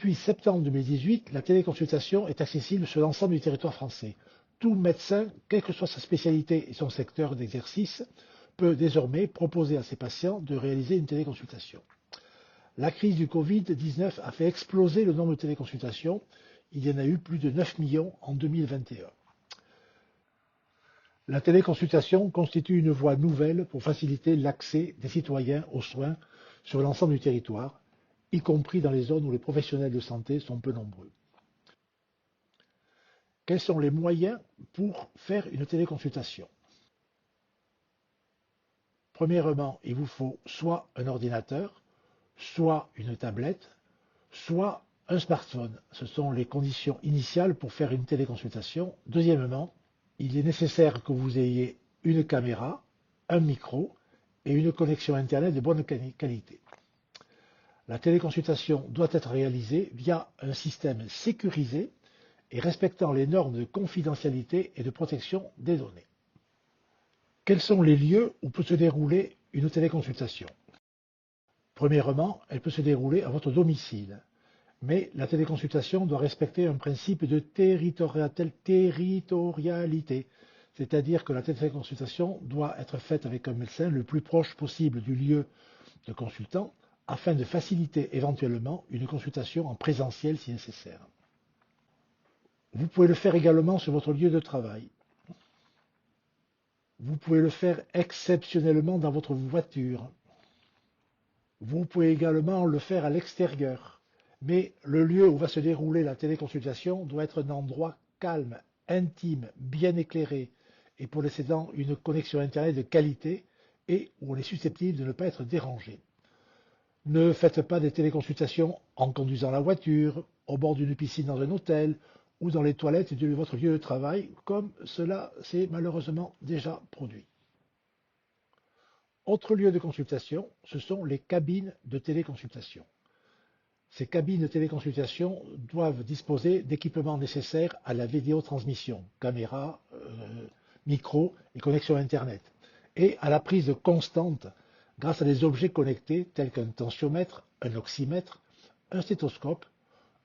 Depuis septembre 2018, la téléconsultation est accessible sur l'ensemble du territoire français. Tout médecin, quelle que soit sa spécialité et son secteur d'exercice, peut désormais proposer à ses patients de réaliser une téléconsultation. La crise du Covid-19 a fait exploser le nombre de téléconsultations. Il y en a eu plus de 9 millions en 2021. La téléconsultation constitue une voie nouvelle pour faciliter l'accès des citoyens aux soins sur l'ensemble du territoire, y compris dans les zones où les professionnels de santé sont peu nombreux. Quels sont les moyens pour faire une téléconsultation? Premièrement, il vous faut soit un ordinateur, soit une tablette, soit un smartphone. Ce sont les conditions initiales pour faire une téléconsultation. Deuxièmement, il est nécessaire que vous ayez une caméra, un micro et une connexion Internet de bonne qualité. La téléconsultation doit être réalisée via un système sécurisé et respectant les normes de confidentialité et de protection des données. Quels sont les lieux où peut se dérouler une téléconsultation? Premièrement, elle peut se dérouler à votre domicile, mais la téléconsultation doit respecter un principe de territorialité, c'est-à-dire que la téléconsultation doit être faite avec un médecin le plus proche possible du lieu de consultant afin de faciliter éventuellement une consultation en présentiel si nécessaire. Vous pouvez le faire également sur votre lieu de travail. Vous pouvez le faire exceptionnellement dans votre voiture. Vous pouvez également le faire à l'extérieur. Mais le lieu où va se dérouler la téléconsultation doit être un endroit calme, intime, bien éclairé et possédant une connexion Internet de qualité et où on est susceptible de ne pas être dérangé. Ne faites pas des téléconsultations en conduisant la voiture, au bord d'une piscine dans un hôtel ou dans les toilettes de votre lieu de travail, comme cela s'est malheureusement déjà produit. Autre lieu de consultation, ce sont les cabines de téléconsultation. Ces cabines de téléconsultation doivent disposer d'équipements nécessaires à la vidéotransmission, caméra, micro et connexion Internet, et à la prise constante grâce à des objets connectés tels qu'un tensiomètre, un oxymètre, un stéthoscope,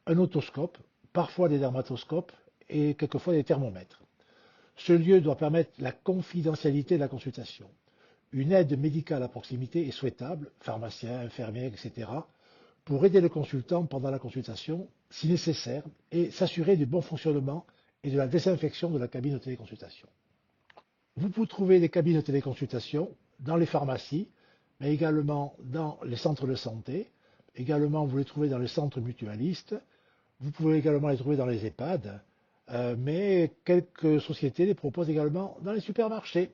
un otoscope, parfois des dermatoscopes et quelquefois des thermomètres. Ce lieu doit permettre la confidentialité de la consultation. Une aide médicale à proximité est souhaitable, pharmacien, infirmier, etc., pour aider le consultant pendant la consultation, si nécessaire, et s'assurer du bon fonctionnement et de la désinfection de la cabine de téléconsultation. Vous pouvez trouver des cabines de téléconsultation dans les pharmacies, mais également dans les centres de santé. Également, vous les trouvez dans les centres mutualistes. Vous pouvez également les trouver dans les EHPAD, mais quelques sociétés les proposent également dans les supermarchés.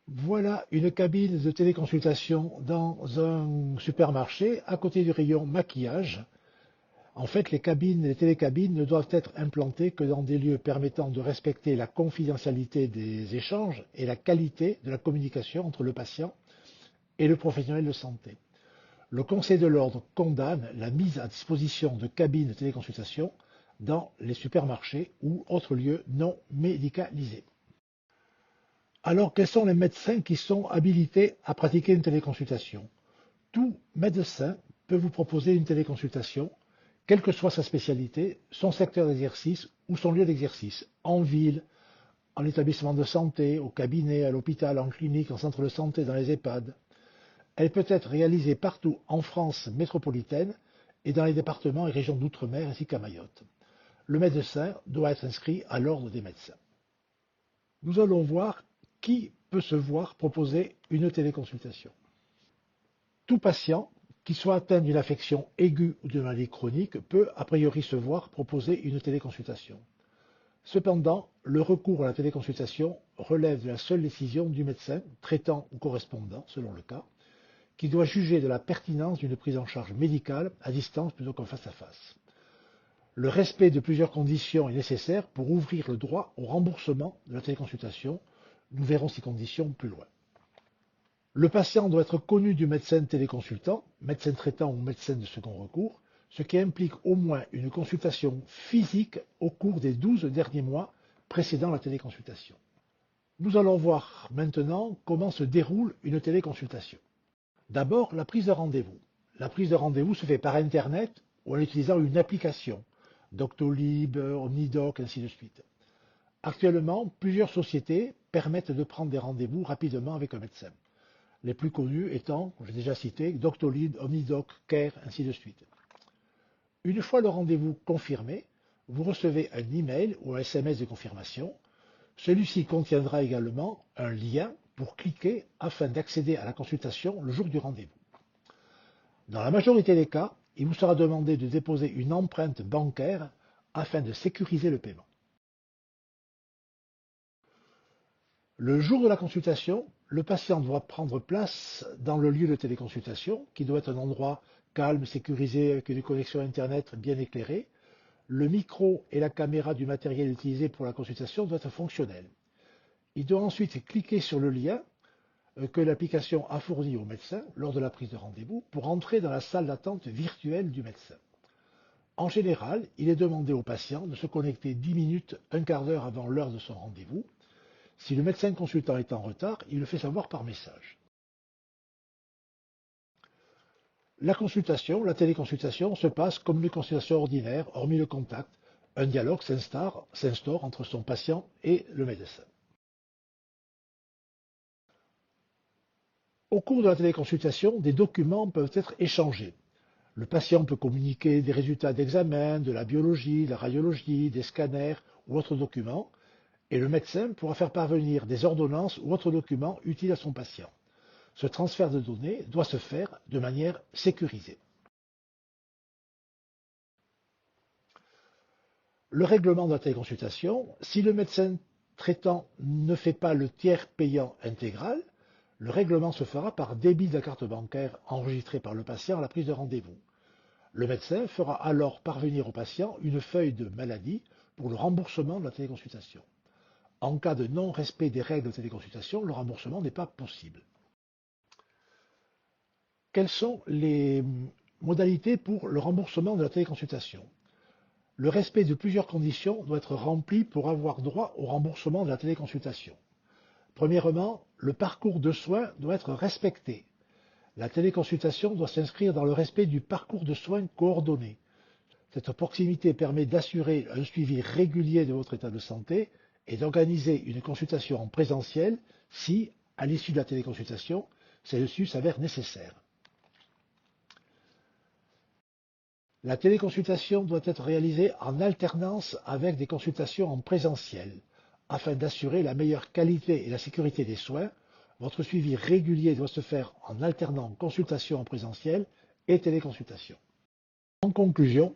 Voilà une cabine de téléconsultation dans un supermarché à côté du rayon maquillage. En fait, les télécabines ne doivent être implantées que dans des lieux permettant de respecter la confidentialité des échanges et la qualité de la communication entre le patient et le professionnel de santé. Le Conseil de l'ordre condamne la mise à disposition de cabines de téléconsultation dans les supermarchés ou autres lieux non médicalisés. Alors, quels sont les médecins qui sont habilités à pratiquer une téléconsultation? Tout médecin peut vous proposer une téléconsultation, quelle que soit sa spécialité, son secteur d'exercice ou son lieu d'exercice, en ville, en établissement de santé, au cabinet, à l'hôpital, en clinique, en centre de santé, dans les EHPAD. Elle peut être réalisée partout en France métropolitaine et dans les départements et régions d'outre-mer ainsi qu'à Mayotte. Le médecin doit être inscrit à l'ordre des médecins. Nous allons voir qui peut se voir proposer une téléconsultation. Tout patient qui soit atteint d'une affection aiguë ou d'une maladie chronique peut a priori se voir proposer une téléconsultation. Cependant, le recours à la téléconsultation relève de la seule décision du médecin, traitant ou correspondant, selon le cas, qui doit juger de la pertinence d'une prise en charge médicale à distance plutôt qu'en face-à-face. Le respect de plusieurs conditions est nécessaire pour ouvrir le droit au remboursement de la téléconsultation. Nous verrons ces conditions plus loin. Le patient doit être connu du médecin téléconsultant, médecin traitant ou médecin de second recours, ce qui implique au moins une consultation physique au cours des 12 derniers mois précédant la téléconsultation. Nous allons voir maintenant comment se déroule une téléconsultation. D'abord, la prise de rendez-vous. la prise de rendez-vous se fait par Internet ou en utilisant une application, Doctolib, OmniDoc, ainsi de suite. Actuellement, plusieurs sociétés permettent de prendre des rendez-vous rapidement avec un médecin. Les plus connus étant, j'ai déjà cité, Doctolib, OmniDoc, Care, ainsi de suite. Une fois le rendez-vous confirmé, vous recevez un email ou un SMS de confirmation. Celui-ci contiendra également un lien pour cliquer afin d'accéder à la consultation le jour du rendez-vous. Dans la majorité des cas, il vous sera demandé de déposer une empreinte bancaire afin de sécuriser le paiement. Le jour de la consultation, le patient doit prendre place dans le lieu de téléconsultation, qui doit être un endroit calme, sécurisé, avec une connexion Internet bien éclairée. Le micro et la caméra du matériel utilisé pour la consultation doivent être fonctionnels. Il doit ensuite cliquer sur le lien que l'application a fourni au médecin lors de la prise de rendez-vous pour entrer dans la salle d'attente virtuelle du médecin. En général, il est demandé au patient de se connecter 10 minutes, un quart d'heure avant l'heure de son rendez-vous. Si le médecin consultant est en retard, il le fait savoir par message. La consultation, la téléconsultation, se passe comme une consultation ordinaire, hormis le contact. Un dialogue s'instaure entre son patient et le médecin. Au cours de la téléconsultation, des documents peuvent être échangés. Le patient peut communiquer des résultats d'examen, de la biologie, de la radiologie, des scanners ou autres documents, et le médecin pourra faire parvenir des ordonnances ou autres documents utiles à son patient. Ce transfert de données doit se faire de manière sécurisée. Le règlement de la téléconsultation, si le médecin traitant ne fait pas le tiers payant intégral, le règlement se fera par débit de la carte bancaire enregistrée par le patient à la prise de rendez-vous. Le médecin fera alors parvenir au patient une feuille de maladie pour le remboursement de la téléconsultation. En cas de non-respect des règles de téléconsultation, le remboursement n'est pas possible. Quelles sont les modalités pour le remboursement de la téléconsultation? Le respect de plusieurs conditions doit être rempli pour avoir droit au remboursement de la téléconsultation. Premièrement, le parcours de soins doit être respecté. La téléconsultation doit s'inscrire dans le respect du parcours de soins coordonné. Cette proximité permet d'assurer un suivi régulier de votre état de santé et d'organiser une consultation en présentiel si, à l'issue de la téléconsultation, celle-ci s'avère nécessaire. La téléconsultation doit être réalisée en alternance avec des consultations en présentiel. Afin d'assurer la meilleure qualité et la sécurité des soins, votre suivi régulier doit se faire en alternant consultation en présentiel et téléconsultation. En conclusion,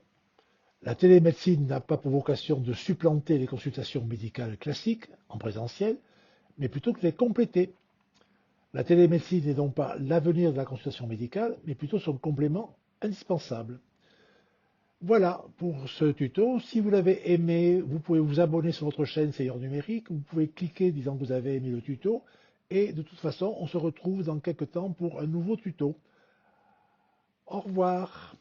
la télémédecine n'a pas pour vocation de supplanter les consultations médicales classiques en présentiel, mais plutôt que de les compléter. La télémédecine n'est donc pas l'avenir de la consultation médicale, mais plutôt son complément indispensable. Voilà pour ce tuto. Si vous l'avez aimé, vous pouvez vous abonner sur notre chaîne Seigneur Numérique. Vous pouvez cliquer disant que vous avez aimé le tuto. Et de toute façon, on se retrouve dans quelques temps pour un nouveau tuto. Au revoir.